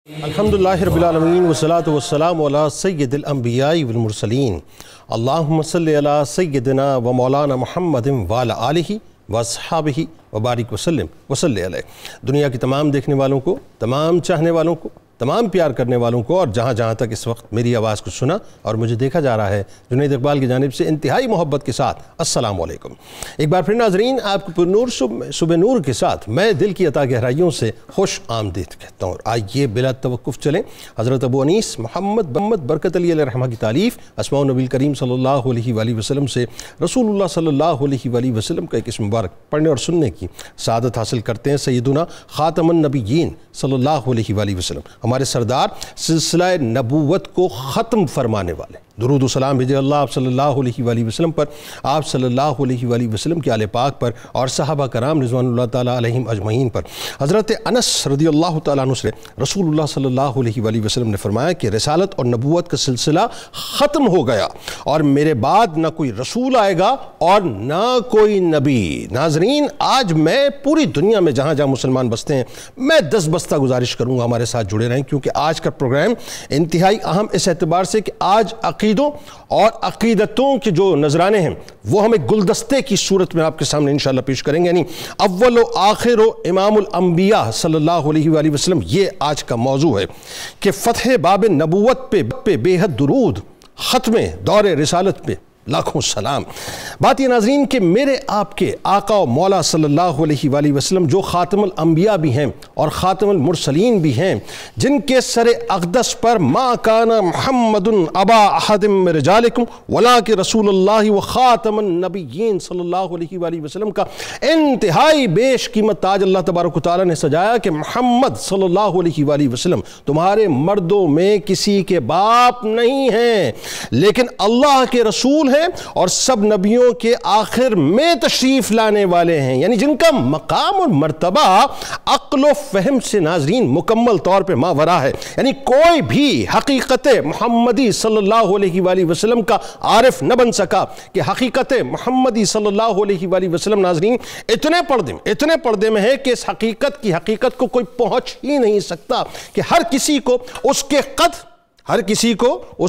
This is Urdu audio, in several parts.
الحمدللہ رب العالمین والصلاة والسلام علی سید الانبیاء والمرسلین اللہم صلی علی سیدنا و مولانا محمد وعلی آلہ واصحابہ وبارک وسلم وصلی علیہ۔ دنیا کی تمام دیکھنے والوں کو، تمام چاہنے والوں کو، تمام پیار کرنے والوں کو اور جہاں جہاں تک اس وقت میری آواز کو سنا اور مجھے دیکھا جا رہا ہے، جنید اقبال کی جانب سے انتہائی محبت کے ساتھ السلام علیکم۔ ایک بار پھر ناظرین، آپ کو پر نور صبح نور کے ساتھ میں دل کی عطا گہرائیوں سے خوش آمدید کہتا ہوں۔ آئیے بلا توقف چلیں حضرت ابو انیس محمد برکت علی علیہ رحمہ کی تالیف اسماء النبی کریم صلی اللہ علیہ وآلہ وسلم سے رسول اللہ صلی اللہ علیہ وآلہ وسلم کا ایک اسم مبارک پڑھنے اور سننے کی سعادت حاصل کرتے ہیں۔ سیدنا خاتم النبیین صلی اللہ علیہ وآلہ وسلم، ہمارے سردار، سلسلہ نبوت کو ختم فرمانے والے، درود و سلام بھیجے اللہ آپ صلی اللہ علیہ وآلہ وسلم پر، آپ صلی اللہ علیہ وآلہ وسلم کے آل پاک پر اور صحابہ کرام رضوان اللہ تعالیٰ علیہم اجمعین پر۔ حضرت انس رضی اللہ تعالیٰ عنہ سے رسول اللہ صلی اللہ علیہ وآلہ وسلم نے فرمایا کہ رسالت اور نبوت کا سلسلہ ختم ہو گیا اور میرے بعد نہ کوئی رسول آئے گا اور نہ کوئی نبی۔ ناظرین، آج میں پوری دنیا میں جہاں جہاں مسلمان بستے ہیں، میں دس بستہ گزارش کروں گا ہمارے ساتھ جڑے رہیں، کیونکہ آج کا پروگرام انتہائی اہم اس اعتبار سے کہ آج عقیدوں اور عقیدتوں کے جو نذرانے ہیں وہ ہمیں گلدستے کی صورت میں آپ کے سامنے انشاءاللہ پیش کریں گے، یعنی اول و آخر و امام الانبیاء صلی اللہ علیہ وآلہ وسلم۔ یہ آج کا موضوع ہے کہ فتح باب نبوت پہ بے حد درود، ختم دور رسالت پہ لاکھوں سلام۔ بات یہ ناظرین کہ میرے آپ کے آقا و مولا صلی اللہ علیہ وآلہ وسلم جو خاتم الانبیاء بھی ہیں اور خاتم المرسلین بھی ہیں، جن کے سر اقدس پر ما کان محمد ابا احد من رجالکم ولکن رسول اللہ و خاتم النبیین صلی اللہ علیہ وآلہ وسلم کا انتہائی بیش قیمت تاج اللہ تبارک و تعالیٰ نے سجایا کہ محمد صلی اللہ علیہ وآلہ وسلم تمہارے مردوں میں کسی کے باپ نہیں ہیں، لیکن اللہ کے رسول ہیں اور سب نبیوں کے آخر میں تشریف لانے والے ہیں، یعنی جن کا مقام اور مرتبہ عقل و فہم سے ناظرین مکمل طور پہ ماورا ہے۔ یعنی کوئی بھی حقیقت محمدی صلی اللہ علیہ وآلہ وسلم کا عارف نہ بن سکا کہ حقیقت محمدی صلی اللہ علیہ وآلہ وسلم ناظرین اتنے پردے میں ہے کہ اس حقیقت کی حقیقت کو کوئی پہنچ ہی نہیں سکتا، کہ ہر کسی کو اس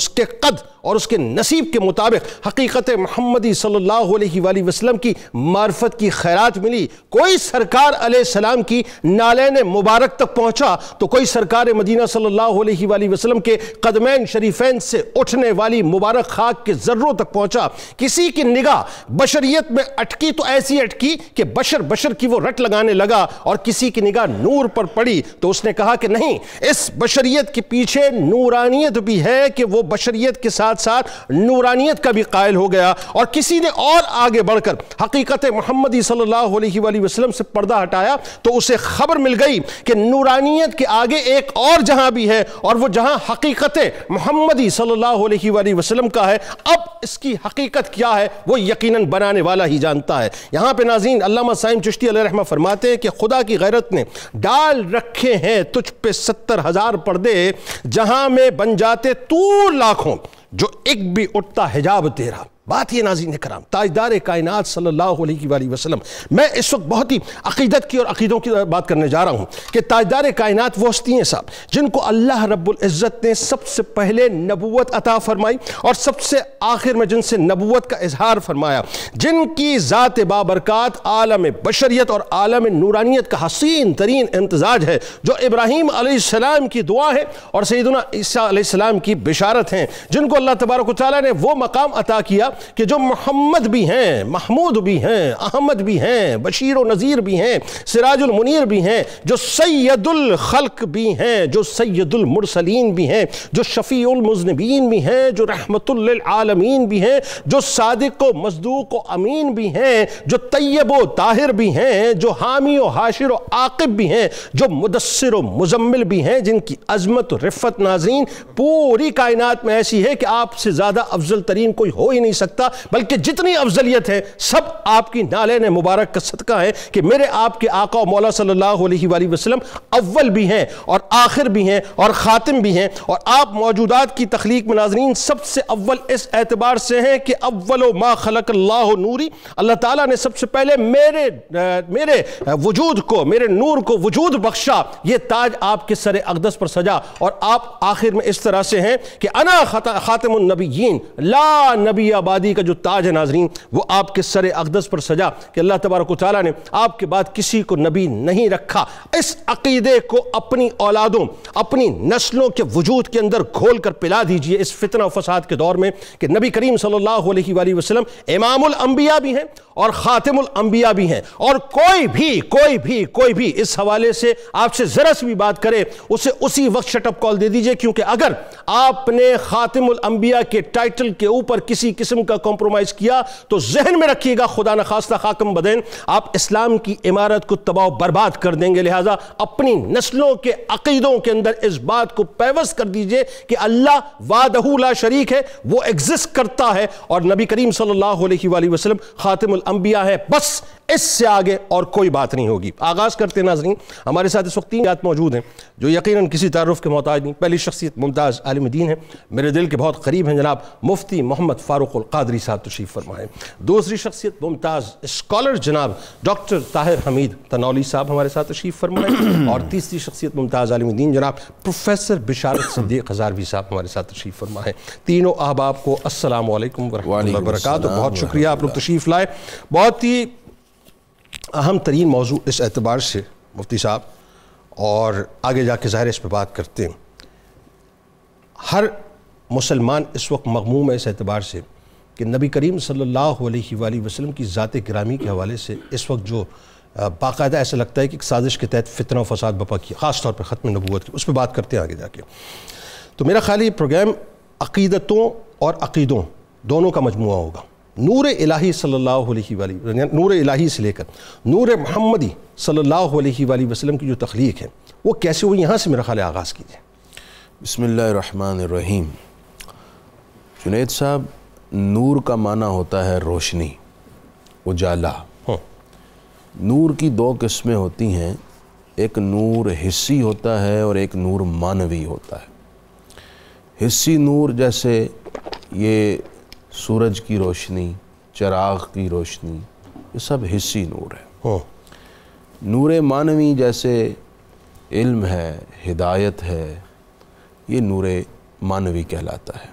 کے قد اور اس کے نصیب کے مطابق حقیقت محمدی صلی اللہ علیہ وآلہ وسلم کی معرفت کی خیرات ملی۔ کوئی سرکار علیہ السلام کی نالین مبارک تک پہنچا تو کوئی سرکار مدینہ صلی اللہ علیہ وآلہ وسلم کے قدمین شریفین سے اٹھنے والی مبارک خاک کے ذروں تک پہنچا۔ کسی کی نگاہ بشریت میں اٹکی تو ایسی اٹکی کہ بشر کی وہ رٹ لگانے لگا، اور کسی کی نگاہ نور پر پڑی تو اس نے کہا کہ نہیں، اس بشریت کے پیچھے نورانیت بھی ہے، کہ وہ بشریت کے ساتھ نورانیت کا بھی قائل ہو گیا۔ اور کسی نے اور آگے بڑھ کر حقیقت محمدی صلی اللہ علیہ وآلہ وسلم سے پردہ ہٹایا تو اسے خبر مل گئی کہ نورانیت کے آگے ایک اور جہاں بھی ہے، اور وہ جہاں حقیقت محمدی صلی اللہ علیہ وآلہ وسلم کا ہے۔ اب اس کی حقیقت کیا ہے وہ یقیناً بنانے والا ہی جانتا ہے۔ یہاں پہ ناظرین علامہ سائم چشتی علیہ رحمہ فرماتے ہیں کہ خدا کی غیرت نے ڈال رکھے ہیں تجھ پہ 70,000 پردے، جہاں میں بن جاتے تو لاکھوں، جو ایک بھی اٹھتا حجاب تیرا۔ بات یہ ناظرین کرام، تاجدار کائنات صلی اللہ علیہ وآلہ وسلم، میں اس وقت بہت ہی عقیدت کی اور عقیدوں کی بات کرنے جا رہا ہوں کہ تاجدار کائنات وہ ہستی ہیں صاحب جن کو اللہ رب العزت نے سب سے پہلے نبوت عطا فرمائی اور سب سے آخر میں جن سے نبوت کا اظہار فرمایا، جن کی ذات بابرکات عالم بشریت اور عالم نورانیت کا حسین ترین امتزاج ہے، جو ابراہیم علیہ السلام کی دعا ہے اور سیدنا عیسیٰ علیہ السلام کی بشارت ہیں، جن کو اللہ تبارک و تعالیٰ نے وہ مقام عطا کیا کہ جو محمد بھی ہیں، محمود بھی ہیں، احمد بھی ہیں، بشیر و نذیر بھی ہیں، سراج المنیر بھی ہیں، جو سید الخلق بھی ہیں، جو سید المرسلین بھی ہیں، جو شفیع المذنبین بھی ہیں، جو رحمت للعالمین بھی ہیں، جو صادق و مصدوق و امین بھی ہیں، جو طیب و طاہر بھی ہیں، جو حامی و حاشر و عاقب بھی ہیں، جو مدثر و مزمل بھی ہیں، جن کی عظمت و رفت ناظرین پوری کائنات میں ایسی ہے کہ آپ سے زیادہ افضل ترین کوئی ہو ہی نہیں سکتا، بلکہ جتنی افضلیت ہے سب آپ کی نالین مبارک کا صدقہ ہے کہ میرے آپ کے آقا و مولا صلی اللہ علیہ وآلہ وسلم اول بھی ہیں اور آخر بھی ہیں اور خاتم بھی ہیں، اور آپ موجودات کی تخلیق میں ناظرین سب سے اول اس اعتبار سے ہیں کہ اول ما خلق اللہ نوری، اللہ تعالیٰ نے سب سے پہلے میرے وجود کو، میرے نور کو وجود بخشا۔ یہ تاج آپ کے سر اقدس پر سجا، اور آپ آخر میں اس طرح سے ہیں کہ انا خاتم النبیین لا نبی آبادی کا جو تاج ہے ناظرین وہ آپ کے سر اقدس پر سجا کہ اللہ تبارک و تعالیٰ نے آپ کے بعد کسی کو نبی نہیں رکھا۔ اس عقیدے کو اپنی اولادوں، اپنی نسلوں کے وجود کے اندر گھول کر پلا دیجئے اس فتنہ و فساد کے دور میں کہ نبی کریم صلی اللہ علیہ وآلہ وسلم امام الانبیاء بھی ہیں اور خاتم الانبیاء بھی ہیں، اور کوئی بھی اس حوالے سے آپ سے ذرا سی بھی بات کرے اسے اسی وقت شٹ اپ کال دے دیجئے، کیونکہ اگر آپ نے خاتم الانبیاء کے ٹائٹل کے اوپر کسی قسم کا کمپرومائز کیا تو ذہن میں رکھیے گا خدا نخواستہ خاکم بدین آپ اسلام کی عمارت کو تباہ و برباد کر دیں گے۔ لہٰذا اپنی نسلوں کے عقیدوں کے اندر اس بات کو پیوست کر دیجئے کہ اللہ وحدہ لا شریک ہے، وہ ایگزسٹ کرتا ہے، اور نبی کریم صلی اللہ علیہ وآلہ وسلم خاتم الانبیاء ہے، بس اس سے آگے اور کوئی بات نہیں ہوگی۔ آغاز کرتے ہیں ناظرین، ہمارے ساتھ اس وقت 3 بات موجود ہیں جو یقیناً کسی تعارف کے محتاج نہیں۔ پہلی شخصیت ممتاز عالم دین ہے، میرے دل کے بہت قریب ہیں، جناب مفتی محمد فاروق القادری صاحب تشریف فرمائیں۔ دوسری شخصیت ممتاز اسکالر جناب ڈاکٹر طاہر حمید تنولی صاحب ہمارے ساتھ تشریف فرمائیں، اور تیسری شخصیت ممتاز عالم دین جناب پروفیسر بشارت صدیق ہزاروی صاحب ہمارے ساتھ تشریف فرمائیں۔ تینوں احباب کو السلام علیکم ورحمۃ اللہ وبرکاتہ، بہت شکریہ آپ لوگ تشریف لائے۔ بہت ہی اہم ترین موضوع اس اعتبار سے مفتی صاحب، اور آگے جا کے ظاہر اس پہ بات کرتے ہیں، ہر مسلمان اس وقت مغموم ہے اس اعتبار سے کہ نبی کریم صلی اللہ علیہ وآلہ وسلم کی ذات گرامی کے حوالے سے اس وقت جو باقاعدہ ایسا لگتا ہے کہ ایک سازش کے تحت فتنہ و فساد بپا کیا، خاص طور پہ ختم نبوت کی، اس پہ بات کرتے ہیں آگے جا کے۔ تو میرا خیال یہ پروگرام عقیدتوں اور عقیدوں دونوں کا مجموعہ ہوگا۔ نور الہی صلی اللہ علیہ وآلہ، نور الہی سے لے کر نور محمدی صلی اللہ علیہ وآلہ وسلم کی جو تخلیق ہے وہ کیسے ہوئی، یہاں سے میرا خیال آغاز کیجئے۔ بسم اللہ الرحمن الرحیم۔ جنید صاحب، نور کا معنی ہوتا ہے روشنی، اجالا۔ نور کی 2 قسمیں ہوتی ہیں، ایک نور حسی ہوتا ہے اور ایک نور معنوی ہوتا ہے۔ حسی نور جیسے یہ سورج کی روشنی، چراغ کی روشنی، یہ سب حسی نور ہے۔ نور معنوی جیسے علم ہے، ہدایت ہے، یہ نور معنوی کہلاتا ہے۔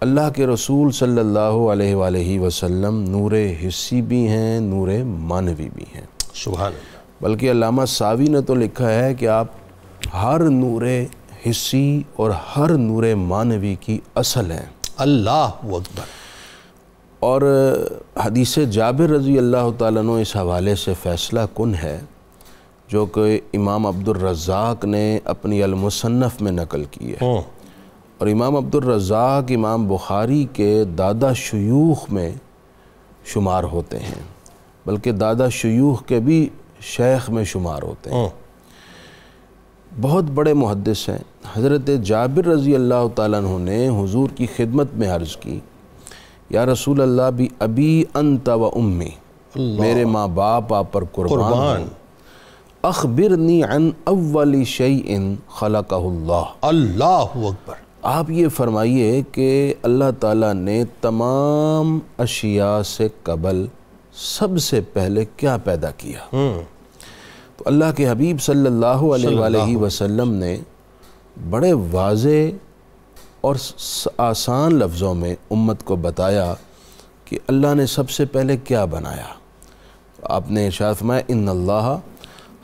اللہ کے رسول صلی اللہ علیہ وآلہ وسلم نور حسی بھی ہیں، نور معنوی بھی ہیں، سبحان اللہ۔ بلکہ علامہ ساوی نے تو لکھا ہے کہ آپ ہر نور حسی اور ہر نور معنوی کی اصل ہیں۔ اللہ اکبر۔ اور حدیث جابر رضی اللہ تعالیٰ عنہ اس حوالے سے فیصلہ کن ہے، جو کہ امام عبد الرزاق نے اپنی المصنف میں نقل کی ہے، اور امام عبد الرزاق امام بخاری کے دادا شیوخ میں شمار ہوتے ہیں، بلکہ دادا شیوخ کے بھی شیخ میں شمار ہوتے ہیں۔ بہت بڑے محدث ہیں۔ حضرت جابر رضی اللہ تعالیٰ عنہ نے حضور کی خدمت میں عرض کی، یا رسول اللہ بھی ابی انت و امی، میرے ماں باپ آپ پر قربان، اخبرنی عن اول شیء خلقہ اللہ۔ اللہ اکبر۔ آپ یہ فرمائیے کہ اللہ تعالیٰ نے تمام اشیاء سے قبل سب سے پہلے کیا پیدا کیا؟ تو اللہ کے حبیب صلی اللہ علیہ وآلہ وسلم نے بڑے واضح اور آسان لفظوں میں امت کو بتایا کہ اللہ نے سب سے پہلے کیا بنایا۔ آپ نے ارشاد فرمایا ان اللہ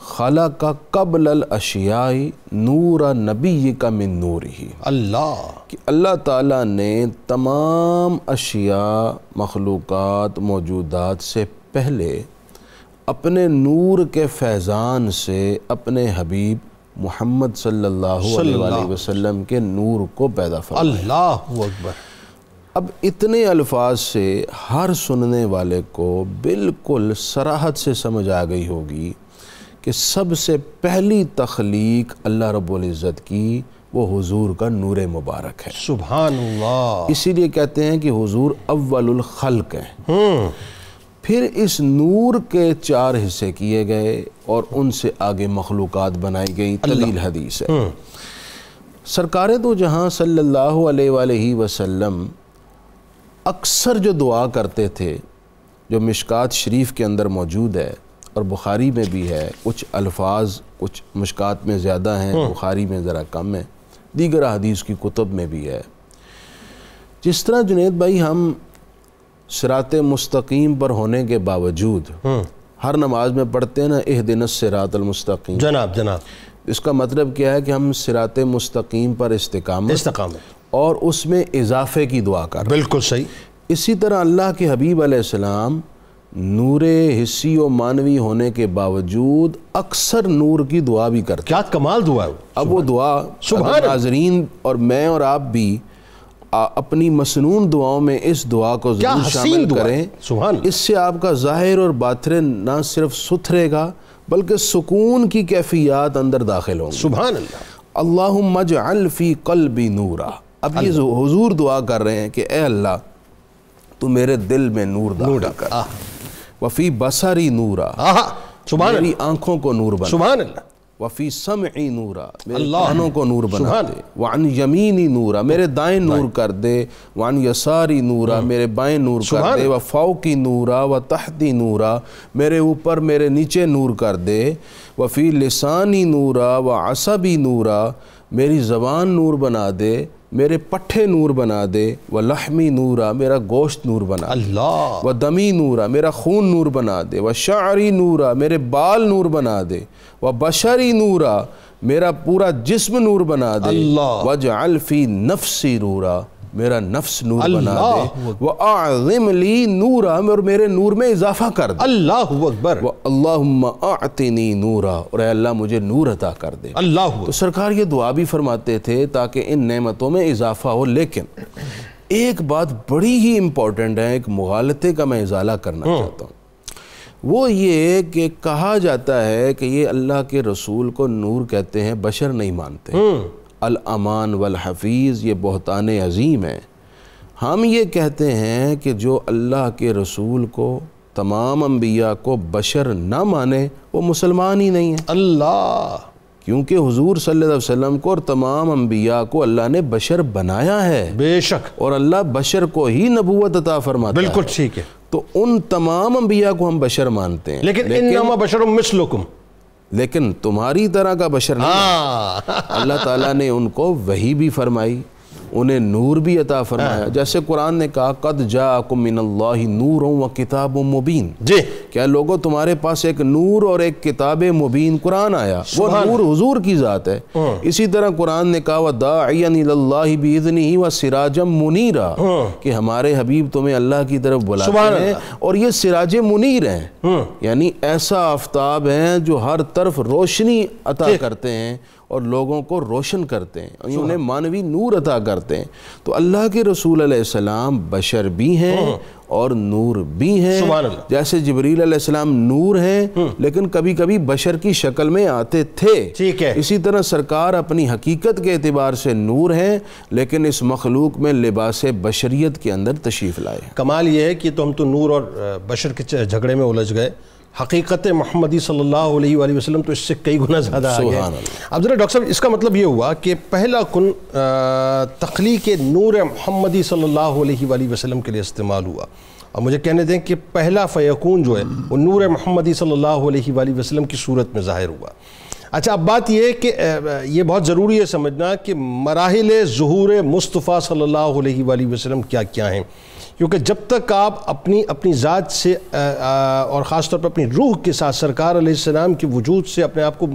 خلق قبل الاشیاء نور نبیک من نورہ، اللہ کہ اللہ تعالیٰ نے تمام اشیاء، مخلوقات، موجودات سے پہلے اپنے نور کے فیضان سے اپنے حبیب محمد صلی اللہ علیہ وسلم کے نور کو پیدا فرمایا۔ اللہ اکبر۔ اب اتنے الفاظ سے ہر سننے والے کو بالکل صراحت سے سمجھ آ گئی ہوگی کہ سب سے پہلی تخلیق اللہ رب العزت کی وہ حضور کا نور مبارک ہے۔ سبحان اللہ۔ اسی لیے کہتے ہیں کہ حضور اول الخلق ہیں۔ پھر اس نور کے 4 حصے کیے گئے اور ان سے آگے مخلوقات بنائی گئی، طویل حدیث ہے۔ سرکار دو جہاں صلی اللہ علیہ وآلہ وسلم اکثر جو دعا کرتے تھے، جو مشکات شریف کے اندر موجود ہے اور بخاری میں بھی ہے، کچھ الفاظ کچھ مشکات میں زیادہ ہیں، بخاری میں ذرا کم ہے، دیگر حدیث کی کتب میں بھی ہے۔ جس طرح جنید بھائی ہم صراط مستقیم پر ہونے کے باوجود ہر نماز میں پڑھتے ہیں نا اہدنا الصراط المستقیم، جناب اس کا مطلب کیا ہے کہ ہم صراط مستقیم پر استقامت اور اس میں اضافے کی دعا کر رہے ہیں۔ بالکل صحیح۔ اسی طرح اللہ کے حبیب علیہ السلام نور حسی و معنوی ہونے کے باوجود اکثر نور کی دعا بھی کرتے ہیں۔ کیا کمال دعا ہے۔ اب وہ دعا اگر ناظرین اور میں اور آپ بھی اپنی مسنون دعاؤں میں اس دعا کو ضرور شامل کریں، اس سے آپ کا ظاہر اور باطن نہ صرف ستھرے گا بلکہ سکون کی کیفیات اندر داخل ہوں گی۔ سبحان اللہ۔ اللہم اجعل فی قلبی نورا۔ اب یہ حضور دعا کر رہے ہیں کہ اے اللہ تو میرے دل میں نور داخل کر، وفی بصری نورا، میری آنکھوں کو نور بنا، سبحان اللہ، وفی سمعی نورا، میرے کانوں کو نور بنا دے، وعن یمینی نورا، میرے دائیں نور کر دے، وعن یساری نورا، میرے بائیں نور کر دے، وفوقی نورا وتحتی نورا، میرے اوپر میرے نیچے نور کر دے، وفی لسانی نورا وعصبی نورا، میری زبان نور بنا دے، میرے پٹھے نور بنا دے، وَلَحْمِ نورا، میرا گوشت نور بنا دے، وَدَمِی نورا، میرا خون نور بنا دے، وَشَعْرِ نورا، میرے بال نور بنا دے، وَبَشَرِ نورا، میرا پورا جسم نور بنا دے، وَاجْعَلْ فِي نَفْسِ نورا، میرا نفس نور بنا دے، وَأَعْظِمْ لِي نورا، اور میرے نور میں اضافہ کر دے، اللہ اکبر، اللہم اعطنی نورا، اور اے اللہ مجھے نور عطا کر دے۔ تو سرکار یہ دعا بھی فرماتے تھے تاکہ ان نعمتوں میں اضافہ ہو۔ لیکن ایک بات بڑی ہی امپورٹنٹ ہے، ایک مغالطے کا میں ازالہ کرنا چاہتا ہوں، وہ یہ کہ کہا جاتا ہے کہ یہ اللہ کے رسول کو نور کہتے ہیں، بشر نہیں مانتے۔ الامان والحفیظ یہ بہتان عظیم ہے۔ ہم یہ کہتے ہیں کہ جو اللہ کے رسول کو، تمام انبیاء کو بشر نہ مانے وہ مسلمان ہی نہیں ہے۔ اللہ، کیونکہ حضور صلی اللہ علیہ وسلم کو اور تمام انبیاء کو اللہ نے بشر بنایا ہے، بے شک، اور اللہ بشر کو ہی نبوت عطا فرماتا ہے۔ بالکل ٹھیک ہے۔ تو ان تمام انبیاء کو ہم بشر مانتے ہیں، لیکن انما بشر مثلکم، لیکن تمہاری طرح کا بشر نہیں۔ اللہ تعالیٰ نے ان کو وحی بھی فرمائی، انہیں نور بھی عطا فرمایا، جیسے قرآن نے کہا قد جاءکم من اللہ نور و کتاب مبین، جی کیا لوگوں تمہارے پاس ایک نور اور ایک کتاب مبین قرآن آیا، وہ نور حضور کی ذات ہے۔ اسی طرح قرآن نے کہا وَدَاعِيًا إِلَى اللَّهِ بِإِذْنِهِ وَسِرَاجًا مُنِيرًا، کہ ہمارے حبیب تمہیں اللہ کی طرف بلاتے ہیں اور یہ سراج منیر ہیں، یعنی ایسا آفتاب ہیں جو ہر طرف روشنی عطا کرتے ہیں اور لوگوں کو روشن کرتے ہیں، انہیں مانوی نور عطا کرتے ہیں۔ تو اللہ کے رسول علیہ السلام بشر بھی ہیں اور نور بھی ہیں، جیسے جبریل علیہ السلام نور ہیں لیکن کبھی کبھی بشر کی شکل میں آتے تھے، اسی طرح سرکار اپنی حقیقت کے اعتبار سے نور ہیں لیکن اس مخلوق میں لباس بشریت کے اندر تشریف لائے۔ کمال یہ ہے کہ تو ہم تو نور اور بشر کے جھگڑے میں الجھ گئے، حقیقت محمدی صلی اللہ علیہ وآلہ وسلم تو اس سے کئی گنا زیادہ آگے ہے۔ اب ذرا ڈاکٹر صاحب اس کا مطلب یہ ہوا کہ پہلا کن تخلیق نور محمدی صلی اللہ علیہ وآلہ وسلم کے لیے استعمال ہوا، اور مجھے کہنے دیں کہ پہلا فیکون جو ہے وہ نور محمدی صلی اللہ علیہ وآلہ وسلم کی صورت میں ظاہر ہوا۔ اچھا اب بات یہ ہے کہ یہ بہت ضروری ہے سمجھنا کہ مراحل ظہور مصطفیٰ صلی اللہ علیہ وآلہ وسلم کیا کیا ہیں، کیونکہ جب تک آپ اپنی ذات سے اور خاص طور پر اپنی روح کے ساتھ سرکار علیہ السلام کے وجود سے اپنے آپ کو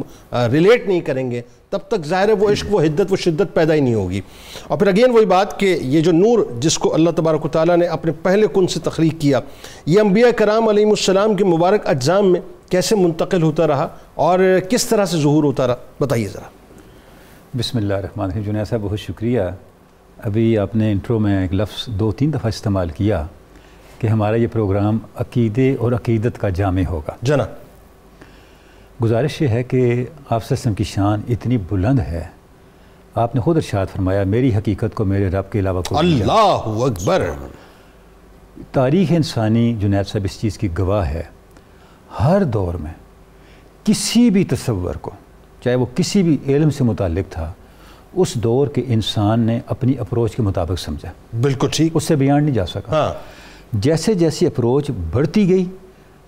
ریلیٹ نہیں کریں گے تب تک ظاہر ہے وہ عشق، وہ حدت، وہ شدت پیدا ہی نہیں ہوگی۔ اور پھر اگین وہی بات کہ یہ جو نور جس کو اللہ تبارک و تعالیٰ نے اپنے پہلے کن سے تخلیق کیا، یہ انبیاء کرام علیہ السلام کے مبارک اجزام میں کیسے منتقل ہوتا رہا اور کس طرح سے ظہور ہوتا رہا، بتائیے ذرا۔ بسم اللہ الرحمن الرحیم۔ جنید صاحب بہت شکریہ۔ ابھی آپ نے انٹرو میں ایک لفظ 2-3 دفعہ استعمال کیا کہ ہمارا یہ پروگرام عقیدے اور عقیدت کا جامع ہوگا۔ جناب گزارش یہ ہے کہ آپ صلی اللہ علیہ وسلم کی شان اتنی بلند ہے آپ نے خود ارشاد فرمایا میری حقیقت کو میرے رب کے علاوہ کوئی نہیں جانتا۔ اللہ اکبر۔ تاریخ انسانی جنید صاحب اس چیز کی گواہ ہے، ہر دور میں کسی بھی تصور کو، چاہے وہ کسی بھی علم سے متعلق تھا، اس دور کے انسان نے اپنی اپروچ کے مطابق سمجھا، بالکل ٹھیک، اس سے بیان نہیں جا سکا۔ ہاں، جیسے جیسی اپروچ بڑھتی گئی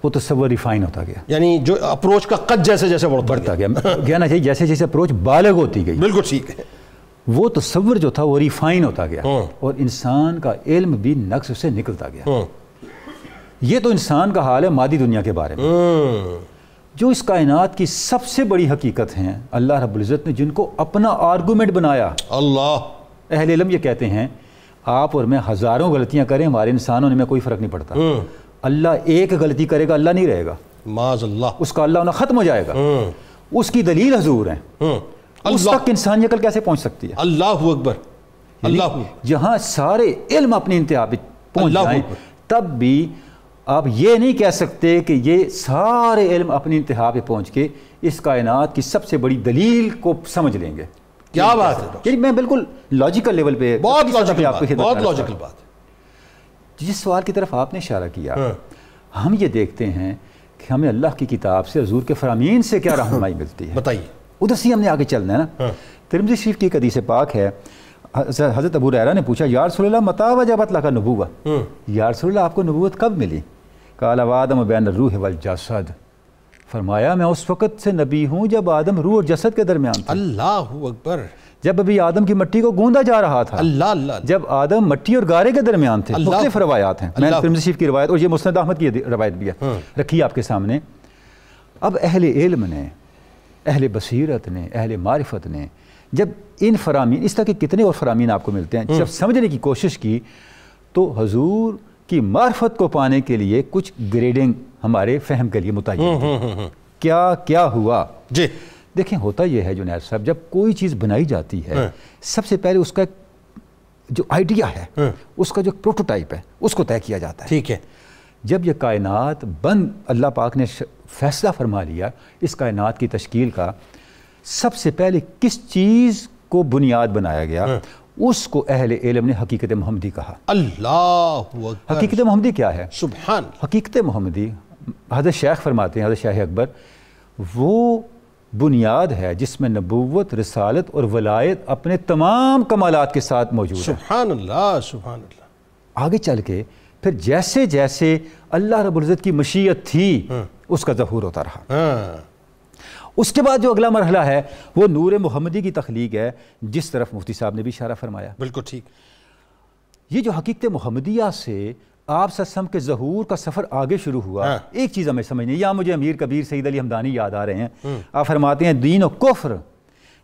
وہ تصور ریفائن ہوتا گیا، یعنی جو اپروچ کا قد جیسے جیسے بڑھتا گیا کہنا چاہیے جیسے جیسے اپروچ بالغ ہوتی گئی، بالکل ٹھیک ہے، وہ تصور جو تھا وہ ریفائن ہوتا گیا، اور انسان کا علم بھی نقص سے نکلتا گیا۔ یہ تو انسان کا حال ہے مادی دنیا کے بارے میں۔ جو اس کائنات کی سب سے بڑی حقیقت ہیں، اللہ رب العزت نے جن کو اپنا آرگومنٹ بنایا، اللہ، اہل علم یہ کہتے ہیں آپ اور میں ہزاروں غلطیاں کریں، ہمارے انسان ہونے میں کوئی فرق نہیں پڑتا، اللہ ایک غلطی کرے گا اللہ نہیں رہے گا، معاذ اللہ، اس کا اللہ ہونا ختم ہو جائے گا، اس کی دلیل حضور ہیں، اس تک انسانی عقل کیسے پہنچ سکتی ہے؟ اللہ اکبر، اللہ، جہاں سارے علم اپنی انتہا پہ پہنچ جائیں تب بھی آپ یہ نہیں کہہ سکتے کہ یہ سارے علم اپنی انتہا پہ پہنچ کے اس کائنات کی سب سے بڑی دلیل کو سمجھ لیں گے۔ کیا بات ہے، یعنی میں بالکل لاجیکل لیول پہ، بہت لاجیکل بات ہے۔ جس سوال کی طرف آپ نے اشارہ کیا، ہم یہ دیکھتے ہیں کہ ہمیں اللہ کی کتاب سے، حضور کے فرامین سے کیا رہنمائی ملتی ہے، بتائیے، ادھر سے ہم نے آگے چلنا ہے نا۔ ترمذی شریف کی ایک حدیث پاک ہے، حضرت ابو ہریرہ نے پوچھا یا رسول اللہ متى وجبت لک النبوۃ، یا رسول اللہ آپ کو نبوت کب ملی؟ قال وآدم بین الروح والجسد، فرمایا میں اس وقت سے نبی ہوں جب آدم روح اور جسد کے درمیان تھا، اللہ اکبر، جب ابھی آدم کی مٹی کو گوندا جا رہا تھا، اللہ اللہ، جب آدم مٹی اور گارے کے درمیان تھے۔ مختلف روایات ہیں، میں نے ترمذی شریف کی روایت اور یہ مسند احمد کی روایت بھی ہے رکھی آپ کے سامنے۔ اب اہل علم نے، اہل بصیرت نے، اہل معرفت نے جب ان فرامین، اس طرح کے کتنے اور فرامین آپ کو ملتے ہیں، جب سمجھنے کی کوشش کی تو حضور کی معرفت کو پانے کے لیے کچھ گریڈنگ ہمارے فہم کے لیے متعین تھی۔ کیا کیا ہوا؟ جی دیکھیں ہوتا یہ ہے جنید صاحب، جب کوئی چیز بنائی جاتی ہے سب سے پہلے اس کا جو آئیڈیا ہے، اس کا جو پروٹوٹائپ ہے، اس کو طے کیا جاتا ہے۔ ٹھیک ہے، جب یہ کائنات بند، اللہ پاک نے فیصلہ فرما لیا اس کائنات کی تشکیل کا، سب سے پہلے کس چیز کو بنیاد بنایا گیا، اس کو اہل علم نے حقیقت محمدی کہا۔ اللہ اکبر، حقیقت محمدی کیا ہے؟ سبحان، حقیقت محمدی، حضرت شیخ فرماتے ہیں، حضرت شیخ اکبر، وہ بنیاد ہے جس میں نبوت، رسالت اور ولایت اپنے تمام کمالات کے ساتھ موجود ہے۔ سبحان اللہ، سبحان اللہ۔ آگے چل کے پھر جیسے جیسے اللہ رب العزت کی مشیت تھی اس کا ظہور ہوتا رہا۔ اس کے بعد جو اگلا مرحلہ ہے وہ نور محمدی کی تخلیق ہے، جس طرف مفتی صاحب نے بھی اشارہ فرمایا۔ بالکل ٹھیک، یہ جو حقیقت محمدیہ سے آپ صلی اللہ علیہ وسلم کے ظہور کا سفر آگے شروع ہوا، ایک چیز ہمیں سمجھنی ہے، یہاں مجھے امیر کبیر سید علی حمدانی یاد آ رہے ہیں۔ آپ فرماتے ہیں دین و کفر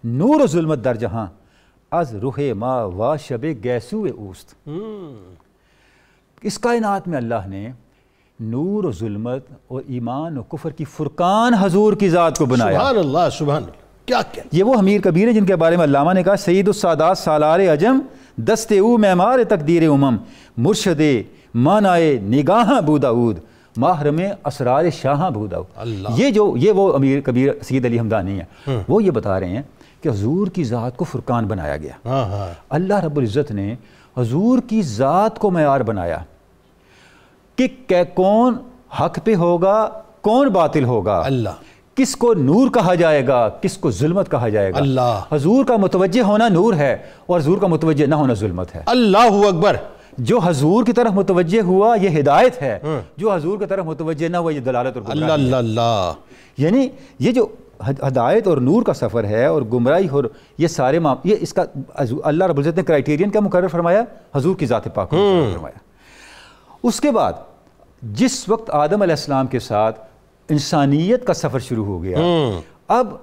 نور و ظلمت در جہاں از روح ما و شب گیسو اوست۔ اس کائنات میں اللہ نے نور و ظلمت اور ایمان و کفر کی فرقان حضور کی ذات کو بنایا۔ سبحان اللہ، سبحان اللہ، کیا کیا، یہ وہ امیر کبیر ہیں جن کے بارے میں علامہ نے کہا سید السادات سالار عجم دست او معمار تقدیر امم مرشد مانائے نگاہ ابو داؤد محرم اسرار شاہ ابو داؤد۔ یہ وہ امیر کبیر سید علی حمدانی ہیں، وہ یہ بتا رہے ہیں کہ حضور کی ذات کو فرقان بنایا گیا۔ اللہ رب العزت نے حضور کی ذات کو معیار بنایا کہ کون حق پہ ہوگا، کون باطل ہوگا، اللہ، کس کو نور کہا جائے گا، کس کو ظلمت کہا جائے گا۔ اللہ، حضور کا متوجہ ہونا نور ہے اور حضور کا متوجہ نہ ہونا ظلمت ہے۔ اللہ اکبر، جو حضور کی طرف متوجہ ہوا یہ ہدایت ہے، جو حضور کی طرف متوجہ نہ ہوا یہ دلالت اور گمراہی ہے۔ اللہ اللہ، یعنی یہ جو ہدایت اور نور کا سفر ہے اور گمراہی اور یہ سارے یہ اس کا اللہ رب العزت نے کرائیٹیرین کیا مقرر فرمایا؟ حضور کی ذات پاک کو مقرر فرمایا۔ اس کے بعد جس وقت آدم علیہ السلام کے ساتھ انسانیت کا سفر شروع ہو گیا، اب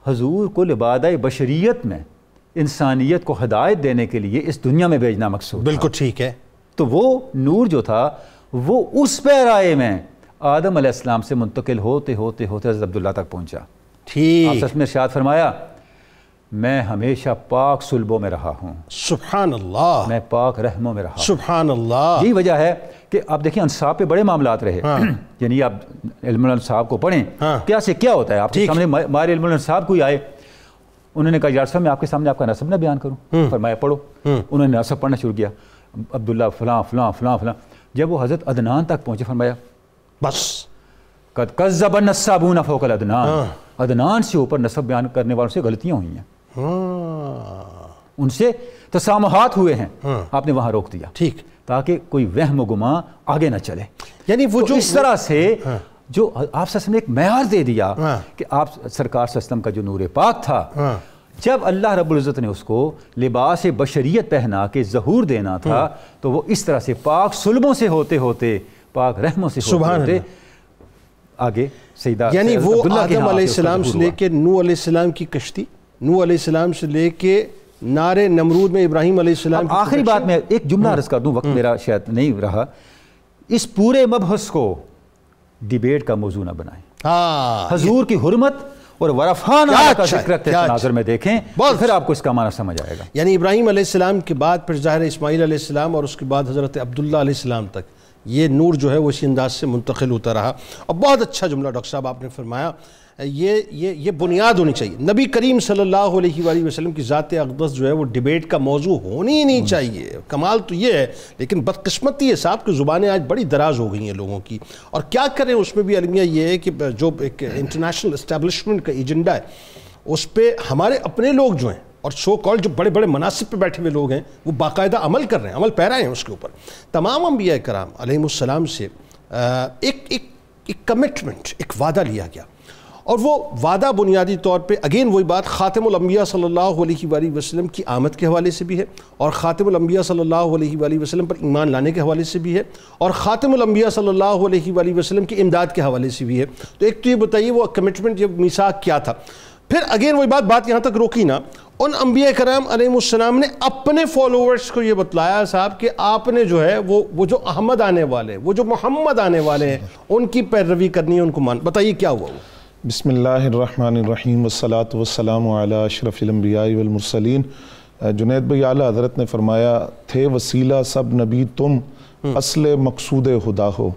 حضور کو لبادہ بشریت میں انسانیت کو ہدایت دینے کے لیے اس دنیا میں بھیجنا مقصود تھا۔ بالکل ٹھیک ہے، تو وہ نور جو تھا وہ اس پیرائے میں آدم علیہ السلام سے منتقل ہوتے ہوتے ہوتے حضرت عبداللہ تک پہنچا۔ ٹھیک، آپ نے ارشاد فرمایا میں ہمیشہ پاک صلبوں میں رہا ہوں، سبحان اللہ، میں پاک رحموں میں رہا ہوں۔ سبحان اللہ، یہی وجہ ہے کہ آپ دیکھیں انصاب پہ بڑے معاملات رہے، یعنی آپ علم الانصاب کو پڑھیں، کیا سے کیا ہوتا ہے، آپ کے سامنے ماہر علم الانصاب کوئی آئے انہوں نے کہا یا رسول اللہ میں آپ کے سامنے آپ کا نسب نہ بیان کروں؟ فرمایا پڑھو. انہوں نے نسب پڑھنا شروع کیا، عبداللہ فلاں فلاں فلاں فلاں. جب وہ حضرت عدنان تک پہنچے فرمایا بس قد کذب النسابون فوق العدنان، عدنان سے اوپر نسب بیان کرنے والوں سے غلطیاں ہوئی ہیں، ان سے تسامحات ہوئے ہیں، آپ نے وہاں روک دیا ٹھیک، تاکہ کوئی وہم و گمان آگے نہ چلے. یعنی وہ جو اس طرح سے جو آپ نے ایک معیار دے دیا کہ آپ سرکار صلی اللہ علیہ وسلم کا جو نور پاک تھا، جب اللہ رب العزت نے اس کو لباس بشریت پہنا کے ظہور دینا تھا تو وہ اس طرح سے پاک سلبوں سے ہوتے ہوتے پاک رحموں سے ہوتے ہوتے آگے سیدہ یعنی وہ عبداللہ کے آدم ہاں علیہ کے اس کا السلام سے ظہور لے ہوا. کے نوح علیہ السلام کی کشتی، نوح علیہ السلام سے لے کے نار نمرود میں ابراہیم علیہ السلام کی آخری بات میں ایک جملہ عرض کر دوں، وقت میرا شاید نہیں رہا. اس پورے مبحث کو ڈیبیٹ کا موضوع نہ بنائیں، حضور کی حرمت اور ورفان کا ذکر رکھتے تناظر میں دیکھیں، پھر آپ کو اس کا معنی سمجھ آئے گا. یعنی ابراہیم علیہ السلام کے بعد پھر ظاہر اسماعیل علیہ السلام اور اس کے بعد حضرت عبداللہ علیہ السلام تک یہ نور جو ہے وہ اسی انداز سے منتقل ہوتا رہا. اور بہت اچھا جملہ ڈاکٹر صاحب آپ نے فرمایا، یہ بنیاد ہونی چاہیے. نبی کریم صلی اللہ علیہ وآلہ وسلم کی ذات اقدس جو ہے وہ ڈیبیٹ کا موضوع ہونی ہی نہیں چاہیے. کمال تو یہ ہے، لیکن بدقسمتی ہے صاحب کہ زبانیں آج بڑی دراز ہو گئی ہیں لوگوں کی. اور کیا کریں، اس میں بھی المیہ یہ ہے کہ جو ایک انٹرنیشنل اسٹیبلشمنٹ کا ایجنڈا ہے اس پہ ہمارے اپنے لوگ جو ہیں اور سو کال جو بڑے بڑے مناصب پہ بیٹھے ہوئے لوگ ہیں وہ باقاعدہ عمل کر رہے ہیں، عمل پیرا ہیں اس کے اوپر. تمام انبیاء کرام علیہ السلام سے ایک کمٹمنٹ، ایک وعدہ لیا گیا، اور وہ وعدہ بنیادی طور پہ اگین وہی بات خاتم الانبیاء صلی اللہ علیہ وآلہ وسلم کی آمد کے حوالے سے بھی ہے، اور خاتم الانبیاء صلی اللہ علیہ وآلہ وسلم پر ایمان لانے کے حوالے سے بھی ہے، اور خاتم الانبیاء صلی اللہ علیہ وآلہ وسلم کی امداد کے حوالے سے بھی ہے. تو ایک تو یہ بتائیے وہ کمٹمنٹ، یہ میثاق کیا تھا. پھر اگین وہی بات یہاں تک روکی نا، ان انبیاء کرام علیہ السلام نے اپنے فالوورز کو یہ بتلایا صاحب کہ آپ نے جو ہے وہ جو احمد آنے والے، وہ جو محمد آنے والے ہیں، ان کی پیروی کرنی ہے، ان کو مان. بتائیے کیا ہوا وہ؟ بسم اللہ الرحمن الرحیم والصلاة والسلام علی اشرف الانبیاء والمرسلین. جنید بھائی اعلیٰ حضرت نے فرمایا، تھے وسیلہ سب نبی تم، اصل مقصود خدا ہو،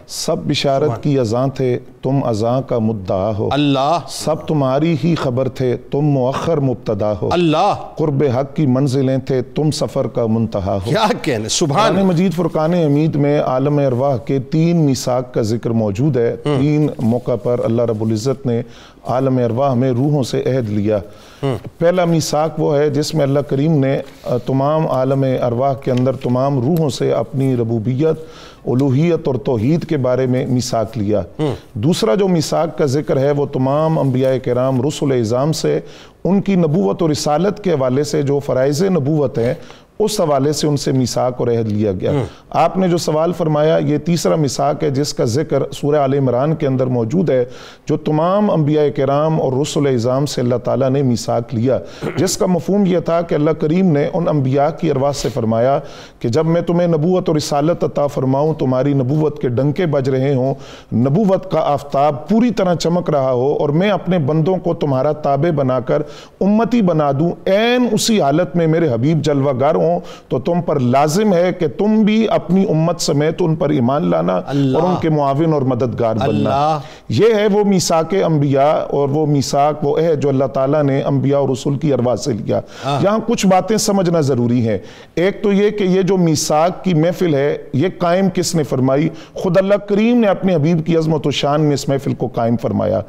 سب بشارت کی اذاں تھے تم اذاں کا مدعا ہو، اللہ سب تمہاری ہی خبر تھے تم مؤخر مبتدا ہو، اللہ قرب حق کی منزلیں تھے تم سفر کا منتہا ہو. کیا کہنے، سبحان قرآن مجید فرقان حمید میں عالم ارواح کے 3 میثاق کا ذکر موجود ہے. 3 موقع پر اللہ رب العزت نے عالم ارواح میں روحوں سے عہد لیا. پہلا میثاق وہ ہے جس میں اللہ کریم نے تمام عالم ارواح کے اندر تمام روحوں سے اپنی ربوبیت، الوہیت اور توحید کے بارے میں میثاق لیا. دوسرا جو میثاق کا ذکر ہے وہ تمام انبیاء کرام رسل اعظام سے ان کی نبوت اور رسالت کے حوالے سے جو فرائض نبوت ہیں اس حوالے سے ان سے میثاق اور عہد لیا گیا. آپ نے جو سوال فرمایا یہ تیسرا میثاق ہے جس کا ذکر سورہ آل عمران کے اندر موجود ہے، جو تمام انبیاء کرام اور رسل اعظام سے اللہ تعالیٰ نے میثاق لیا، جس کا مفہوم یہ تھا کہ اللہ کریم نے ان انبیاء کی ارواح سے فرمایا کہ جب میں تمہیں نبوت اور رسالت عطا فرماؤں، تمہاری نبوت کے ڈنکے بج رہے ہوں، نبوت کا آفتاب پوری طرح چمک رہا ہو، اور میں اپنے بندوں کو تمہارا تابع بنا کر امتی بنا دوں، عین اسی حالت میں میرے حبیب جلوہ گر ہوں، تو تم پر لازم ہے کہ تم بھی اپنی امت سمیت ان پر ایمان لانا اور ان کے معاون اور مددگار بننا. یہ ہے وہ میثاق انبیاء اور وہ میثاق وہ ہے جو اللہ تعالیٰ نے انبیاء اور رسول کی ارواح سے لیا. یہاں کچھ باتیں سمجھنا ضروری ہیں. ایک تو یہ کہ یہ جو میثاق کی محفل ہے یہ قائم کس نے فرمائی؟ خود اللہ کریم نے اپنے حبیب کی عظمت و شان میں اس محفل کو قائم فرمایا.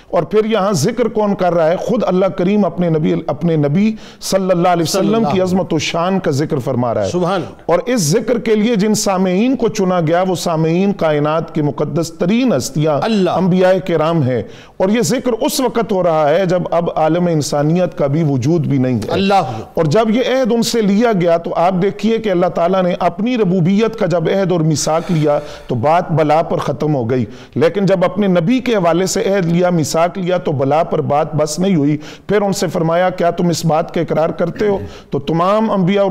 اور پھر یہاں ذکر کون کر رہا ہے؟ خود اللہ کریم اپنے نبی صلی اللہ علیہ وسلم کی عظمت و شان کا ذکر فرما رہا ہے. سبحان. اور اس ذکر کے لیے جن سامعین کو چنا گیا وہ سامعین کائنات کے مقدس ترین ہستیاں انبیاء کرام ہیں. اور یہ ذکر اس وقت ہو رہا ہے جب اب عالم انسانیت کا بھی وجود بھی نہیں ہے. اور جب یہ عہد ان سے لیا گیا تو آپ دیکھیے کہ اللہ تعالیٰ نے اپنی ربوبیت کا جب عہد اور میثاق لیا تو بات بلا پر ختم ہو گئی، لیکن جب اپنے نبی کے حوالے سے عہد لیا، میثاق لیا، تو بلا پر بات بس نہیں ہوئی. پھر ان سے فرمایا کیا تم اس بات کا اقرار کرتے ہو؟ تو تمام انبیاء اور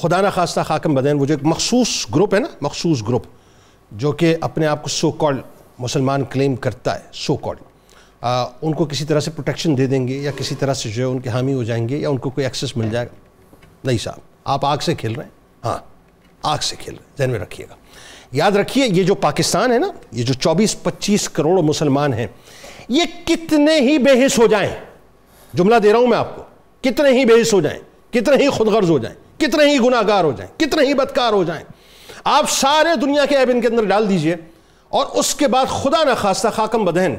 خدا نخواستہ خاکم بدین وہ جو ایک مخصوص گروپ ہے نا، مخصوص گروپ جو کہ اپنے آپ کو سو کالڈ مسلمان کلیم کرتا ہے، سو کالڈ، ان کو کسی طرح سے پروٹیکشن دے دیں گے یا کسی طرح سے جو ہے ان کے حامی ہو جائیں گے یا ان کو کوئی ایکسیس مل جائے گا؟ نہیں صاحب، آپ آگ سے کھیل رہے ہیں، ہاں آگ سے کھیل رہے ہیں، ذہن میں رکھیے گا۔ یاد رکھیے یہ جو پاکستان ہے نا، یہ جو 24-25 کروڑ مسلمان ہیں، یہ کتنے ہی بے حس ہو جائیں، جملہ دے رہا ہوں میں آپ کو، کتنے ہی بے حس ہو جائیں، کتنے ہی خود غرض ہو جائیں، کتنے ہی گناہ گار ہو جائیں، کتنے ہی بدکار ہو جائیں، آپ سارے دنیا کے عیب ان کے اندر ڈال دیجئے، اور اس کے بعد خدا نخواستہ خاکم بدہن